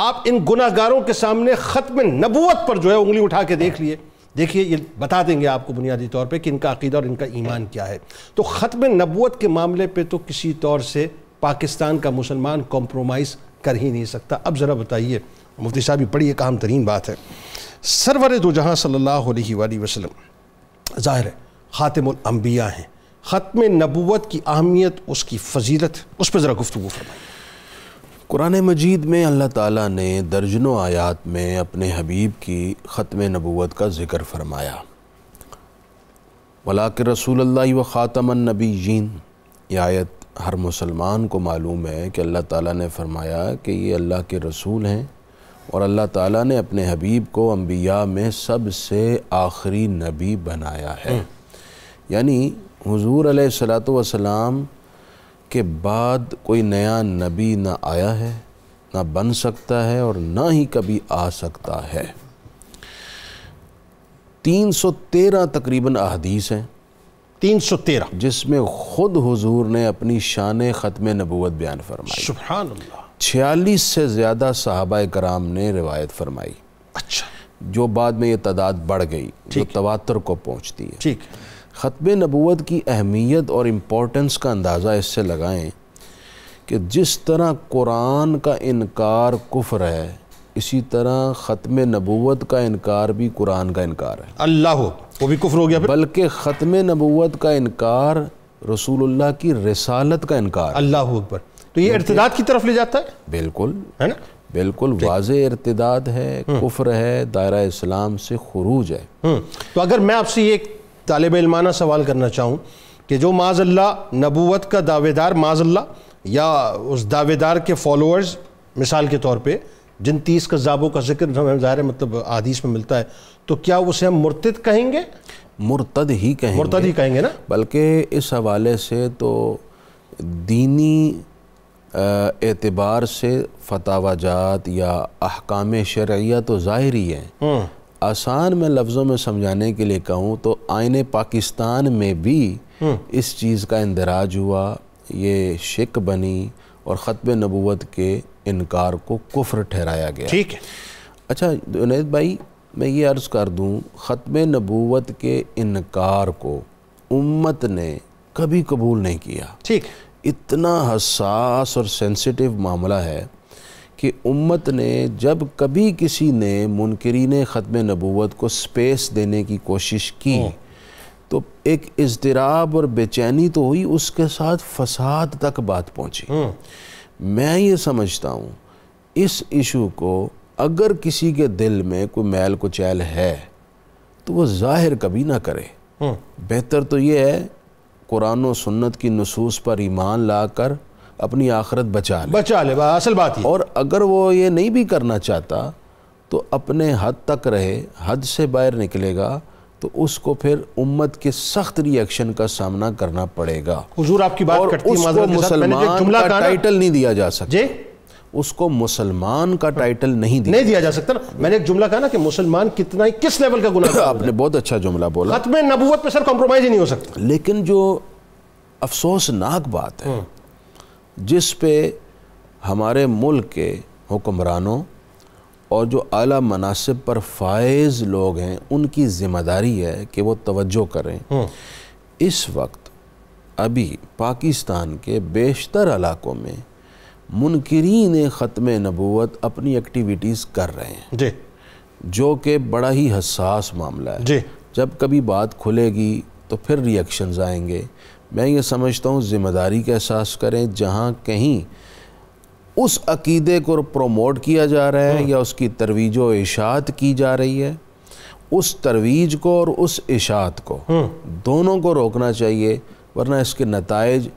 آپ ان گناہ گاروں کے سامنے ختم نبوت پر جو ہے انگلی اٹھا کے دیکھیے، یہ بتا دیں گے آپ کو بنیادی طور پہ کہ ان کا عقیدہ اور ان کا ایمان کیا ہے۔ تو ختم نبوت کے معاملے پہ تو کسی طور سے پاکستان کا مسلمان کمپرومائز کر ہی نہیں سکتا۔ اب ذرا بتائیے مفتی صاحب، یہ بڑی ایک اہم ترین بات ہے، سرور دو جہاں صلی اللہ علیہ وآلہ وسلم ظاہر ہے خاتم الانبیاء ہیں، ختم نبوت کی اہمیت، اس کی فضیلت، اس پہ ذرا گفتگو فرمائیں۔ قرآن مجید میں اللہ تعالیٰ نے درجنوں آیات میں اپنے حبیب کی ختم نبوت کا ذکر فرمایا۔ وَلَٰكِن رسول اللہ و خاتم النبیین، یہ آیت ہر مسلمان کو معلوم ہے کہ اللہ تعالیٰ نے فرمایا کہ یہ اللہ کے رسول ہیں، اور اللہ تعالیٰ نے اپنے حبیب کو انبیاء میں سب سے آخری نبی بنایا ہے۔ یعنی حضور علیہ الصلوۃ والسلام کے بعد کوئی نیا نبی نہ آیا ہے، نہ بن سکتا ہے، اور نہ ہی کبھی آ سکتا ہے۔ 313 تقریباً احادیث ہیں، 313، جس میں خود حضور نے اپنی شان ختم نبوت بیان فرمائی۔ سبحان اللہ۔ 46 سے زیادہ صحابہ کرام نے روایت فرمائی، اچھا، جو بعد میں یہ تعداد بڑھ گئی، جو تواتر کو پہنچتی ہے۔ ٹھیک۔ ختم نبوت کی اہمیت اور امپورٹنس کا اندازہ اس سے لگائیں کہ جس طرح قرآن کا انکار کفر ہے، اسی طرح ختم نبوت کا انکار بھی قرآن کا انکار ہے۔ اللہ ہو، وہ بھی کفر ہو گیا پھر؟ بلکہ ختم نبوت کا انکار رسول اللہ کی رسالت کا انکار ہے۔ اللہ اکبر، تو یہ ارتداد کی طرف لے جاتا ہے؟ بالکل ہے نا؟ بالکل واضح ارتداد ہے، کفر ہے، دائرہ اسلام سے خروج ہے۔ تو اگر میں آپ سے یہ ایک طالب علمانہ سوال کرنا چاہوں کہ جو معاذ اللہ نبوت کا دعوے دار، معاذ اللہ، یا اس دعوے دار کے فالوورز مثال کے طور پہ جن 30 کذابوں کا ذکر ہمیں ظاہر ہے مطلب حدیث میں ملتا ہے، تو کیا اسے ہم مرتد کہیں گے؟ مرتد ہی کہیں گے، مرتد ہی کہیں گے نا؟ بلکہ اس حوالے سے تو دینی اعتبار سے فتاوی جات یا احکام شرعیہ تو ظاہر ہی ہیں۔ آسان میں لفظوں میں سمجھانے کے لیے کہوں تو آئین پاکستان میں بھی اس چیز کا اندراج ہوا، یہ شک بنی، اور ختم نبوت کے انکار کو کفر ٹھہرایا گیا۔ ٹھیک ہے۔ اچھا جنید بھائی، میں یہ عرض کر دوں، ختم نبوت کے انکار کو امت نے کبھی قبول نہیں کیا۔ ٹھیک۔ اتنا حساس اور سینسیٹیو معاملہ ہے کہ امت نے جب کبھی کسی نے منکرین ختم نبوت کو سپیس دینے کی کوشش کی تو ایک اضطراب اور بے چینی تو ہوئی، اس کے ساتھ فساد تک بات پہنچی۔ میں یہ سمجھتا ہوں اس ایشو کو اگر کسی کے دل میں کوئی میل کچیل ہے تو وہ ظاہر کبھی نہ کرے۔ بہتر تو یہ ہے قرآن و سنت کی نصوص پر ایمان لا کر اپنی آخرت بچا لے، اصل بات ہی۔ اور اگر وہ یہ نہیں بھی کرنا چاہتا تو اپنے حد تک رہے، حد سے باہر نکلے گا تو اس کو پھر امت کے سخت ری ایکشن کا سامنا کرنا پڑے گا۔ حضور آپ کی بات کرتی ہے، اور اس کو مسلمان کا ٹائٹل نہیں دیا جا سکتا۔ جی، اس کو مسلمان کا ٹائٹل نہیں دیا جا سکتا۔ میں نے ایک جملہ کہا نا کہ مسلمان کتنا ہی کس لیول کا گناہ، آپ نے بہت اچھا جملہ بولا، ختم نبوت پہ سر کمپرومائز ہی نہیں ہو سکتا۔ لیکن جو افسوسناک بات ہے جس پہ ہمارے ملک کے حکمرانوں اور جو اعلیٰ مناصب پر فائز لوگ ہیں ان کی ذمہ داری ہے کہ وہ توجہ کریں۔ اس وقت ابھی پاکستان کے بیشتر علاقوں میں منکرین ختم نبوت اپنی ایکٹیویٹیز کر رہے ہیں، جی، جو کہ بڑا ہی حساس معاملہ ہے۔ جی، جب کبھی بات کھلے گی تو پھر ری ایکشنز آئیں گے۔ میں یہ سمجھتا ہوں ذمہ داری کا احساس کریں، جہاں کہیں اس عقیدے کو پروموٹ کیا جا رہا ہے یا اس کی ترویج و اشاعت کی جا رہی ہے، اس ترویج کو اور اس اشاعت کو دونوں کو روکنا چاہیے، ورنہ اس کے نتائج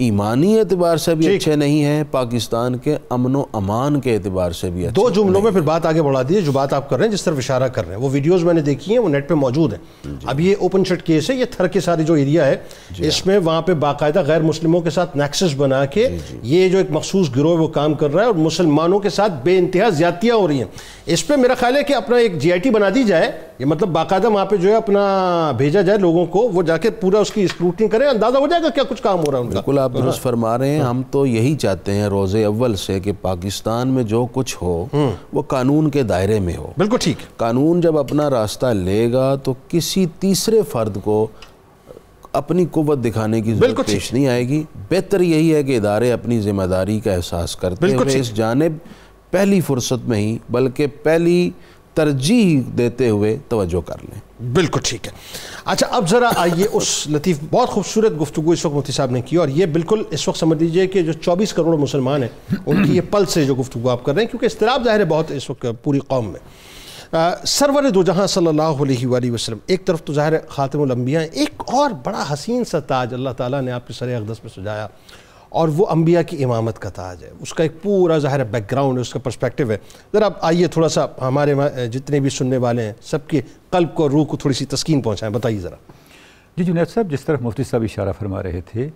ایمانی اعتبار سے بھی اچھے نہیں ہیں، پاکستان کے امن و امان کے اعتبار سے بھی اچھے۔ دو جملوں میں پھر بات آگے بڑھا دیے، جو بات آپ کر رہے ہیں، جس طرف اشارہ کر رہے ہیں، وہ ویڈیوز میں نے دیکھی ہیں، وہ نیٹ پہ موجود ہیں۔ اب یہ اوپن شٹ کیس ہے، یہ تھر کے سارے جو ایریا ہے، اس میں وہاں پہ باقاعدہ غیر مسلموں کے ساتھ نیکسس بنا کے یہ جو ایک مخصوص گروہ وہ کام کر رہا ہے، اور مسلمانوں کے ساتھ بے انتہا زیادتیاں ہو رہی ہیں۔ اس پہ میرا خیال ہے کہ اپنا ایک جی آئی ٹی بنا دی جائے، یہ مطلب باقاعدہ وہاں پہ جو ہے اپنا بھیجا جائے لوگوں کو، وہ جا کے پورا اس کی اسکروٹنی کریں، اندازہ ہو جائے گا کیا کچھ کام ہو رہا ہے ان کا۔ بالکل آپ درست فرما رہے ہیں، ہم تو یہی چاہتے ہیں روز اول سے کہ پاکستان میں جو کچھ ہو وہ قانون کے دائرے میں ہو۔ بالکل ٹھیک ہے۔ قانون جب اپنا راستہ لے گا تو کسی تیسرے فرد کو اپنی قوت دکھانے کی ضرورت پیش نہیں آئے گی۔ بہتر یہی ہے کہ ادارے اپنی ذمہ داری کا احساس کرتے ہوئے اس جانب پہلی فرصت میں ہی بلکہ پہلی ترجیح دیتے ہوئے توجہ کر لیں۔ بالکل ٹھیک ہے۔ اچھا اب ذرا آئیے اس لطیف بہت خوبصورت گفتگو اس وقت مفتی صاحب نے کی، اور یہ بالکل اس وقت سمجھ لیجئے کہ جو 24 کروڑ مسلمان ہیں ان کی یہ پل سے جو گفتگو آپ کر رہے ہیں، کیونکہ اضطراب ظاہر ہے بہت اس وقت پوری قوم میں۔ سرور دو جہاں صلی اللہ علیہ وآلہ وسلم ایک طرف تو ظاہر ہے خاتم الانبیاء ہیں، ایک اور بڑا حسین سا تاج اللہ تعالیٰ نے آپ کے سر اقدس میں سجایا، اور وہ انبیاء کی امامت کا تاج ہے۔ اس کا ایک پورا ظاہر بیک گراؤنڈ ہے، اس کا پرسپیکٹیو ہے۔ ذرا آپ آئیے تھوڑا سا ہمارے جتنے بھی سننے والے ہیں سب کے قلب کو اور روح کو تھوڑی سی تسکین پہنچائیں، بتائیے ذرا۔ جی جنید صاحب، جس طرف مفتی صاحب اشارہ فرما رہے تھے،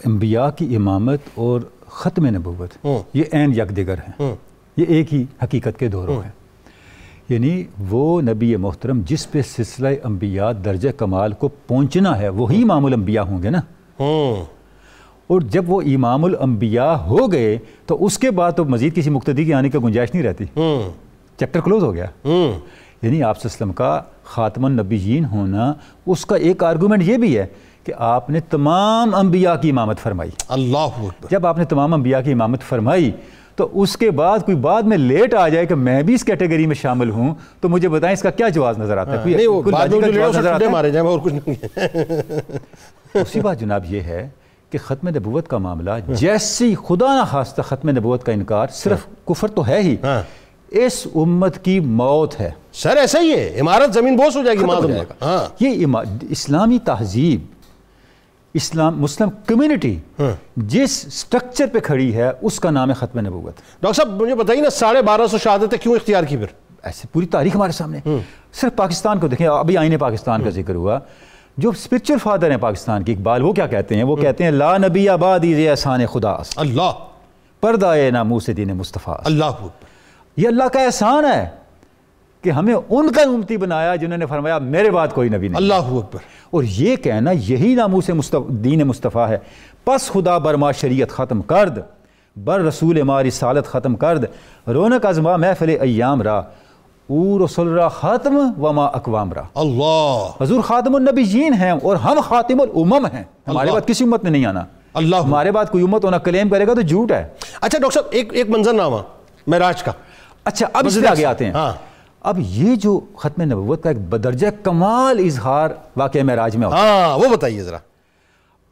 انبیاء کی امامت اور ختم نبوت یہ عین یکدگر ہیں، یہ ایک ہی حقیقت کے دوروں ہیں۔ یعنی وہ نبی محترم جس پہ سلسلہ انبیاء درجہ کمال کو پہنچنا ہے وہی امام الانبیاء ہوں گے نا، اور جب وہ امام الانبیاء ہو گئے تو اس کے بعد تو مزید کسی مقتدی کی آنے کا گنجائش نہیں رہتی، چیپٹر کلوز ہو گیا۔ یعنی آپ صلی اللہ علیہ وسلم کا خاتم النبیین ہونا، اس کا ایک آرگومنٹ یہ بھی ہے کہ آپ نے تمام انبیاء کی امامت فرمائی۔ اللہ اکبر۔ جب آپ نے تمام انبیاء کی امامت فرمائی تو اس کے بعد کوئی بعد میں لیٹ آ جائے کہ میں بھی اس کیٹیگری میں شامل ہوں، تو مجھے بتائیں اس کا کیا جواز نظر آتا ہے؟ نہیں وہ بعد میں جو لے اسے ٹھنڈے مارے جائیں، اور کچھ نہیں ہے۔ اسی بات جناب یہ ہے کہ ختم نبوت کا معاملہ جیسی خدا نہ خواستہ ختم نبوت کا انکار صرف کفر تو ہے ہی، اس امت کی موت ہے۔ سر ایسا ہی ہے، عمارت زمین بوس ہو جائے گی۔ یہ اسلامی تہذیب، مسلم کمیونٹی جس سٹرکچر پہ کھڑی ہے اس کا نام ہے ختم نبوت۔ ڈاکٹر صاحب مجھے بتائیے نا، 1250 شہادتیں کیوں اختیار کی پھر؟ ایسے پوری تاریخ ہمارے سامنے، صرف پاکستان کو دیکھیں، ابھی آئین پاکستان کا ذکر ہوا، جو اسپرچل فادر ہیں پاکستان کی، اقبال، وہ کیا کہتے ہیں؟ وہ کہتے ہیں لا نبی آبادی ذی احسان خدا است، اللہ پردہ ناموس دین مصطفیٰ است۔ اللہ اکبر۔ یہ اللہ کا احسان ہے کہ ہمیں ان کا امتی بنایا جنہوں نے فرمایا میرے بعد کوئی نبی نہیں۔ اللہ اکبر۔ اور یہ کہنا یہی ناموس دین مصطفیٰ ہے۔ پس خدا برما شریعت ختم کرد، بر رسول ما رسالت ختم کرد، رونق از ما محفل ایام را، او رسول را خاتم وما اقوام را۔ اللہ، حضور خاتم النبیین ہیں اور ہم خاتم الامم ہیں۔ ہمارے بعد کسی امت نے نہیں آنا۔ اللہ، ہمارے بعد کوئی امت ہونا کلیم کرے گا تو جھوٹ ہے۔ اچھا ڈاکٹر صاحب ایک منظر نامہ معراج کا۔ اچھا اب اس پہ آگے آتے ہیں۔ اب یہ جو ختم نبوت کا ایک بدرجہ کمال اظہار واقعہ معراج میں ہوتا ہے، وہ بتائیے ذرا،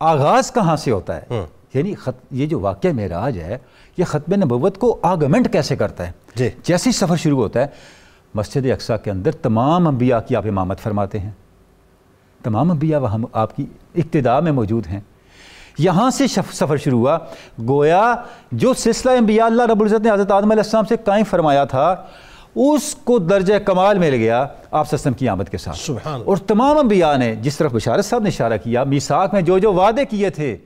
آغاز کہاں سے ہوتا ہے؟ یعنی یہ جو واقعہ معراج ہے یہ ختم نبوت کو آگمنٹ کیسے کرتا ہے؟ جیسے ہی سفر شروع ہوتا ہے، مسجد اقصیٰ کے اندر تمام انبیاء کی آپ امامت فرماتے ہیں، تمام انبیاء وہاں آپ کی اقتداء میں موجود ہیں۔ یہاں سے سفر شروع ہوا، گویا جو سلسلہ انبیاء اللہ رب العزت نے حضرت آدم علیہ السلام سے قائم فرمایا تھا اس کو درجہ کمال مل گیا آپ صلی اللہ علیہ وسلم کی آمد کے ساتھ۔ سبحان۔ اور تمام انبیاء نے، جس طرف بشارت صاحب نے اشارہ کیا، میثاق میں جو جو وعدے کیے تھے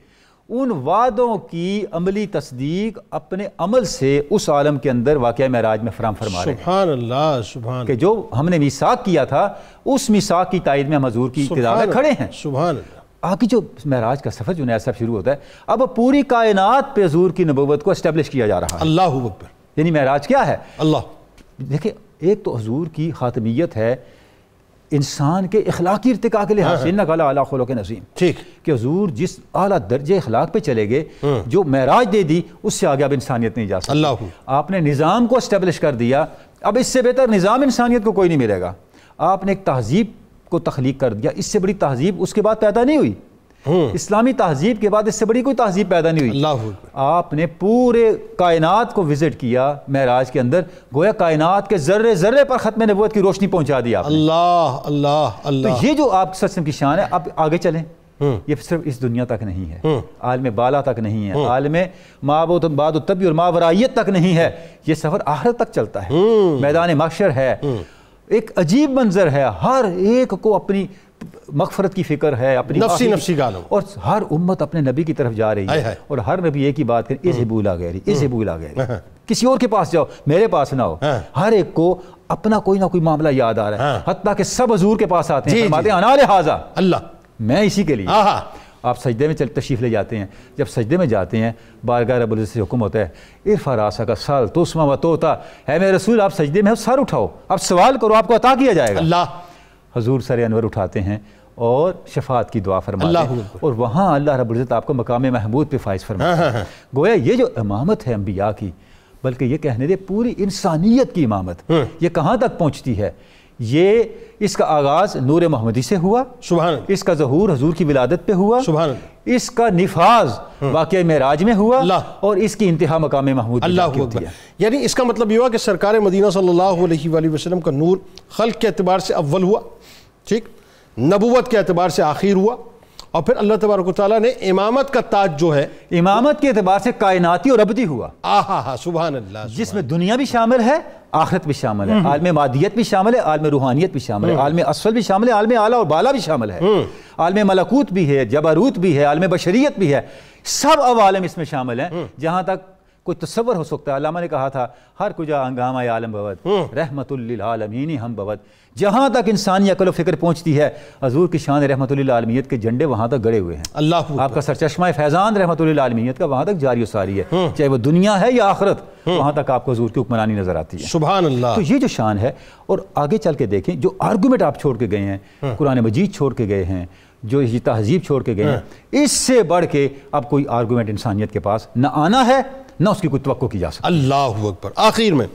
ان وعدوں کی عملی تصدیق اپنے عمل سے اس عالم کے اندر واقعہ معراج میں فراہم فرما رہے ہیں۔ سبحان اللہ، سبحان، کہ جو ہم نے میثاق کیا تھا اس میثاق کی تائید میں ہم حضور کی ابتدا میں کھڑے ہیں۔ سبحان اللہ۔ آگے جو معراج کا سفر جو نیا سفر شروع ہوتا ہے، اب پوری کائنات پہ حضور کی نبوت کو اسٹیبلش کیا جا رہا ہے۔ اللہ اکبر۔ یعنی معراج کیا ہے؟ اللہ دیکھیں، ایک تو حضور کی خاتمیت ہے انسان کے اخلاقی ارتقاء کے لحاظ سے، انک علی اعلی خلق عظیم، ٹھیک، کہ حضور جس اعلیٰ درجے اخلاق پہ چلے گئے، جو معراج دے دی اس سے آگے اب انسانیت نہیں جا سکتی۔ اللہ، آپ نے نظام کو اسٹیبلش کر دیا، اب اس سے بہتر نظام انسانیت کو کوئی نہیں ملے گا۔ آپ نے ایک تہذیب کو تخلیق کر دیا، اس سے بڑی تہذیب اس کے بعد پیدا نہیں ہوئی۔ اسلامی تہذیب کے بعد اس سے بڑی کوئی تہذیب پیدا نہیں ہوئی. اللہ آپ نے پورے کائنات کو وزٹ کیا معراج کے اندر, گویا کائنات کے ذرے ذرے پر ختم نبوت کی روشنی پہنچا دی آپ نے. اللہ اللہ اللہ. تو یہ جو آپ صلی اللہ علیہ وسلم کی شان ہے, آپ آگے چلیں, یہ صرف اس دنیا تک نہیں ہے, عالم بالا تک نہیں ہے, عالم بعد الطبی اور ماورائیت تک نہیں ہے, یہ سفر آخرت تک چلتا ہے. میدان محشر ہے, ایک عجیب منظر ہے, ہر ایک کو اپنی مغفرت کی فکر ہے, اپنی نفسی گالوں, اور ہر امت اپنے نبی کی طرف جا رہی ہے, اور ہر نبی ایک ہی بات کرے, اذهبوا الی غیری, اذهبوا الی غیری, کسی اور کے پاس جاؤ, میرے پاس نہ ہو. ہر ایک کو اپنا کوئی نہ کوئی معاملہ یاد آ رہا ہے, حتیٰ کہ سب حضور کے پاس آتے ہیں, فرماتے ہیں انا لہذا, اللہ میں اسی کے لیے. آپ سجدے میں تشریف لے جاتے ہیں, جب سجدے میں جاتے ہیں بارگاہ رب العزت سے حکم ہوتا ہے, ارفع راسک سل تسمع وتعطی, ہے میرے رسول آپ سجدے میں سر اٹھاؤ, آپ سوال کرو, آپ کو عطا کیا جائے گا. اللہ حضور سر انور اٹھاتے ہیں اور شفاعت کی دعا فرماتے ہیں, اور وہاں اللہ رب العزت آپ کو مقام محمود پہ فائز فرماتے ہیں. گویا یہ جو امامت ہے انبیاء کی, بلکہ یہ کہنے دے پوری انسانیت کی امامت, یہ کہاں تک پہنچتی ہے؟ یہ اس کا آغاز نور محمدی سے ہوا, سبحان اللہ, اس کا ظہور حضور کی ولادت پہ ہوا, سبحان اللہ, اس کا نفاذ واقعہ معراج میں ہوا, اللہ, اور اس کی انتہا مقام محمود اللہ اکبر. یعنی اس کا مطلب یہ ہوا کہ سرکار مدینہ صلی اللہ علیہ وآلہ وسلم کا نور خلق کے اعتبار سے اول ہوا, ٹھیک, نبوت کے اعتبار سے آخر ہوا, اور پھر اللہ تبارک و تعالیٰ نے امامت کا تاج جو ہے امامت کے اعتبار سے کائناتی اور ابدی ہوا. سبحان اللہ, جس میں دنیا بھی شامل ہے, آخرت بھی شامل ہے, عالم مادیت بھی شامل ہے, عالم روحانیت بھی شامل ہے, عالم اسفل بھی شامل ہے, عالم اعلیٰ اور بالا بھی شامل ہے, عالم ملکوت بھی ہے, جبروت بھی ہے, عالم بشریت بھی ہے, سب عوالم اس میں شامل ہیں. جہاں تک کوئی تصور ہو سکتا ہے, علامہ نے کہا تھا ہر کجا ہنگامہ عالم بود, رحمت للعالمین ہم بود. جہاں تک انسانی عقل و فکر پہنچتی ہے, حضور کی شان رحمت للعالمیت کے جھنڈے وہاں تک گڑے ہوئے ہیں. اللہ, آپ کا سرچشمہ فیضان رحمت للعالمیت کا وہاں تک جاری و ساری ہے, چاہے وہ دنیا ہے یا آخرت, وہاں تک آپ کو حضور کی حکمرانی نظر آتی ہے. سبحان اللہ. تو یہ جو شان ہے, اور آگے چل کے دیکھیں جو آرگومنٹ آپ چھوڑ کے گئے ہیں, قرآن مجید چھوڑ کے گئے ہیں, جو یہ تہذیب چھوڑ کے گئے ہیں, اس سے بڑھ کے اب کوئی آرگومنٹ انسانیت کے پاس نہ آنا ہے, نہ اس کی کوئی توقع کی جا سکتی. اللہ اکبر. آخر میں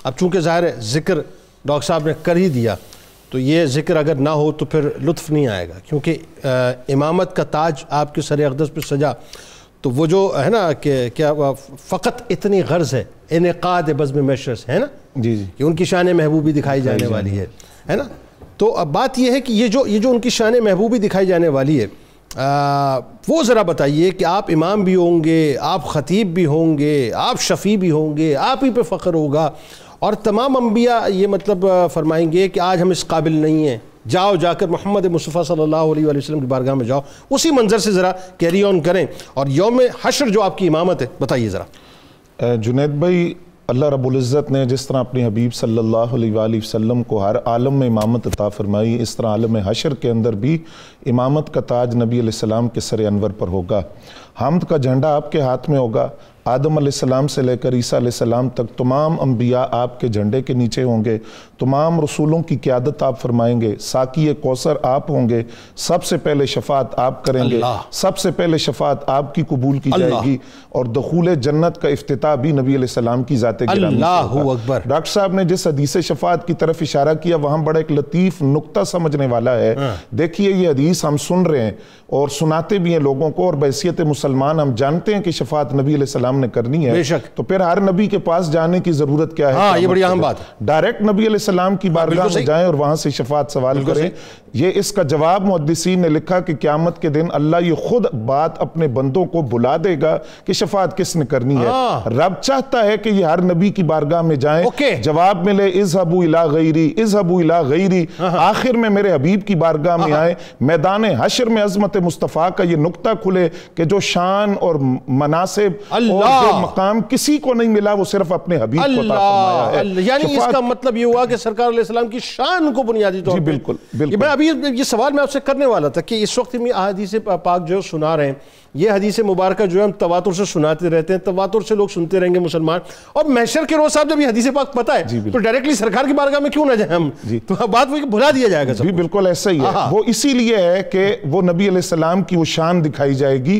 اب چونکہ ظاہر ہے ذکر ڈاکٹر صاحب نے کر ہی دیا, تو یہ ذکر اگر نہ ہو تو پھر لطف نہیں آئے گا, کیونکہ امامت کا تاج آپ کے سر اقدس پہ سجا, تو وہ جو ہے نا کہ کیا فقط اتنی غرض ہے انعقاد بزم محشر سے, ہے نا, جی جی, کہ ان کی شان محبوبی دکھائی جانے والی ہے نا. تو اب بات یہ ہے کہ یہ جو ان کی شان محبوبی دکھائی جانے والی ہے, وہ ذرا بتائیے کہ آپ امام بھی ہوں گے, آپ خطیب بھی ہوں گے, آپ شفیع بھی ہوں گے, آپ ہی پہ فخر ہوگا, اور تمام انبیاء یہ مطلب فرمائیں گے کہ آج ہم اس قابل نہیں ہیں, جاؤ جا کر محمد مصطفیٰ صلی اللہ علیہ وآلہ وسلم کی بارگاہ میں جاؤ. اسی منظر سے ذرا کیری آن کریں, اور یوم حشر جو آپ کی امامت ہے بتائیے ذرا. جنید بھائی, اللہ رب العزت نے جس طرح اپنے حبیب صلی اللہ علیہ وآلہ وسلم کو ہر عالم میں امامت عطا فرمائی, اس طرح عالم حشر کے اندر بھی امامت کا تاج نبی علیہ السلام کے سر انور پر ہوگا. حمد کا جھنڈا آپ کے ہاتھ میں ہوگا, آدم علیہ السلام سے لے کر عیسیٰ علیہ السلام تک تمام انبیاء آپ کے جھنڈے کے نیچے ہوں گے, تمام رسولوں کی قیادت آپ فرمائیں گے, ساقی کوثر آپ ہوں گے, سب سے پہلے شفاعت آپ کریں گے, سب سے پہلے شفاعت آپ کی قبول کی جائے گی, اور دخول جنت کا افتتاح بھی نبی علیہ السلام کی ذات گرامی سے ہوگا. ڈاکٹر صاحب نے جس حدیث شفاعت کی طرف اشارہ کیا وہاں بڑا ایک لطیف نقطہ سمجھنے والا ہے. دیکھیے یہ حدیث ہم سن رہے ہیں اور سناتے بھی ہیں لوگوں کو, اور بحیثیت مسلمان ہم جانتے ہیں کہ شفاعت نبی علیہ السلام نے کرنی ہے, تو پھر ہر نبی کے پاس جانے کی ضرورت کیا ہے؟ ہاں, یہ بڑی اہم بات ہے. ڈائریکٹ نبی علیہ السلام کی بارگاہ میں جائیں اور وہاں سے شفاعت سوال کریں. یہ اس کا جواب محدثین نے لکھا کہ قیامت کے دن اللہ یہ خود بات اپنے بندوں کو بلا دے گا کہ شفاعت کس نے کرنی ہے. رب چاہتا ہے کہ یہ ہر نبی کی بارگاہ میں جائیں, جواب ملے اذهبوا الى غیری, اذهبوا الى غیری, آخر میں میرے حبیب کی بارگاہ میں آئے, میدان حشر میں عظمت مصطفیٰ کا یہ نقطہ کھلے کہ جو شان اور مناسب اور جو مقام کسی کو نہیں ملا وہ صرف اپنے حبیب کو عطا فرمایا ہے. یعنی اس کا مطلب یہ ہوا کہ سرکار علیہ السلام کی شان کو بنیادی طور پر, بالکل بالکل, میں ابھی یہ سوال میں آپ سے کرنے والا تھا کہ اس وقت ہم احادیث پاک جو سنا رہے ہیں, یہ حدیث مبارکہ جو ہے ہم تواتر سے سناتے رہتے ہیں, تواتر سے لوگ سنتے رہیں گے مسلمان, اور محشر کے روز صاحب جب یہ حدیث پاک پتہ ہے تو ڈائریکٹلی سرکار کی بارگاہ میں کیوں نہ جائیں ہم, تو بات وہ بھلا دیا جائے گا. جی بالکل ایسا ہی ہے, وہ اسی لیے ہے کہ وہ نبی علیہ السلام کی وہ شان دکھائی جائے گی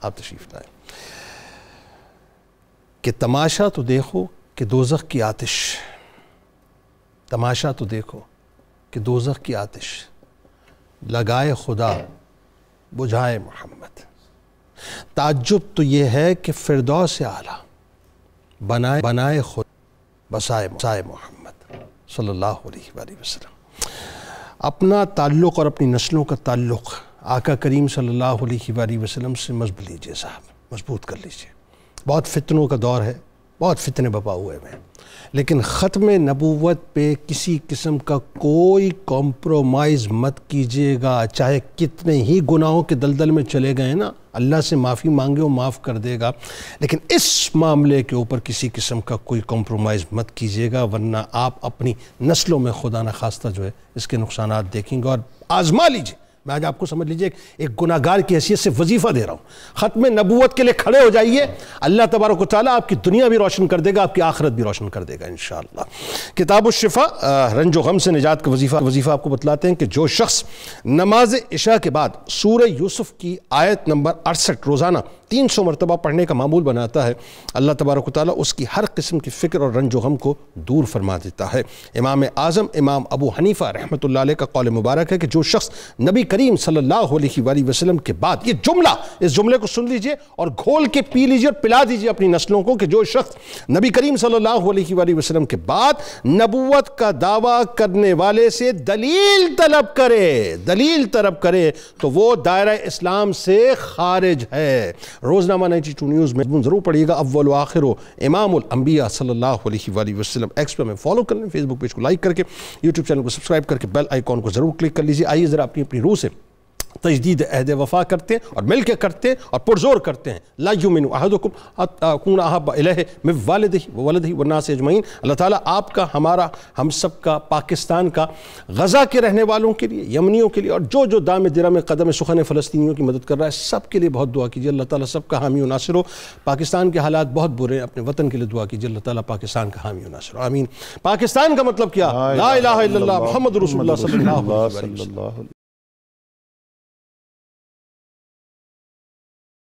آپ تشریف لائیں کہ تماشا تو دیکھو کہ دوزخ کی آتش، تماشا تو دیکھو کہ دوزخ کی آتش، لگائے خدا بجھائے محمد، تعجب تو یہ ہے کہ فردوس اعلیٰ بنائے خود بسائے محمد صلی اللہ علیہ وآلہ وسلم۔ اپنا تعلق اور اپنی نسلوں کا تعلق آقا کریم صلی اللہ علیہ وآلہ وسلم سے مضبوط لیجئے صاحب، مضبوط کر لیجئے۔ بہت فتنوں کا دور ہے، بہت فتنے بپا ہوئے ہیں، لیکن ختم نبوت پہ کسی قسم کا کوئی کمپرومائز مت کیجیے گا، چاہے کتنے ہی گناہوں کے دلدل میں چلے گئے نا، اللہ سے معافی مانگے وہ معاف کر دے گا، لیکن اس معاملے کے اوپر کسی قسم کا کوئی کمپرومائز مت کیجیے گا، ورنہ آپ اپنی نسلوں میں خدا نخواستہ جو ہے اس کے نقصانات دیکھیں گے۔ اور آزما لیجیے، میں آج آپ کو سمجھ لیجئے ایک گناہ گار کی حیثیت سے وظیفہ دے رہا ہوں، ختم نبوت کے لیے کھڑے ہو جائیے، اللہ تبارک و تعالیٰ آپ کی دنیا بھی روشن کر دے گا، آپ کی آخرت بھی روشن کر دے گا انشاءاللہ۔ کتاب الشفا رنج و غم سے نجات کا وظیفہ آپ کو بتلاتے ہیں کہ جو شخص نماز عشاء کے بعد سورہ یوسف کی آیت نمبر 68 روزانہ 300 مرتبہ پڑھنے کا معمول بناتا ہے، اللہ تبارک و تعالیٰ اس کی ہر قسم کی فکر اور رنج و غم کو دور فرما دیتا ہے۔ امام اعظم امام ابو حنیفہ رحمۃ اللہ علیہ کا قول مبارک ہے کہ جو شخص نبی کریم صلی اللہ علیہ وآلہ وسلم کے بعد، یہ جملہ، اس جملے کو سن لیجئے اور گھول کے پی لیجئے اور پلا دیجئے اپنی نسلوں کو، کہ جو شخص نبی کریم صلی اللہ علیہ وآلہ وسلم کے بعد نبوت کا دعویٰ کرنے والے سے دلیل طلب کرے تو وہ دائرہ اسلام سے خارج ہے۔ روزنامہ 92 نیوز میں ضرور پڑھیے گا، اول و آخر امام الانبیاء صلی اللہ علیہ وآلہ وسلم۔ ایکس پہ میں فالو کر لیں، فیس بک پیج کو لائک کر کے، یوٹیوب چینل کو سبسکرائب کر کے بیل آئیکن کو ضرور کلک کر لیجیے۔ آئیے ذرا اپنی روح سے تجدید عہد وفا کرتے ہیں اور مل کے کرتے ہیں اور پرزور کرتے ہیں۔ لا یؤمن احدکم حتی اکون احب الیہ من والدہ وولدہ والناس اجمعین۔ اللہ تعالیٰ آپ کا، ہمارا، ہم سب کا، پاکستان کا، غزہ کے رہنے والوں کے لیے، یمنیوں کے لیے، اور جو دام درم قدم سخن فلسطینیوں کی مدد کر رہا ہے، سب کے لیے بہت دعا کیجیے، اللہ تعالیٰ سب کا حامی و ناصر ہو۔ پاکستان کے حالات بہت برے ہیں، اپنے وطن کے لیے دعا کیجیے، اللہ تعالیٰ پاکستان کا حامی و ناصر ہو، آمین۔ پاکستان کا مطلب کیا؟ لا الہ الا اللہ محمد رسول اللہ صلی اللہ علیہ وسلم۔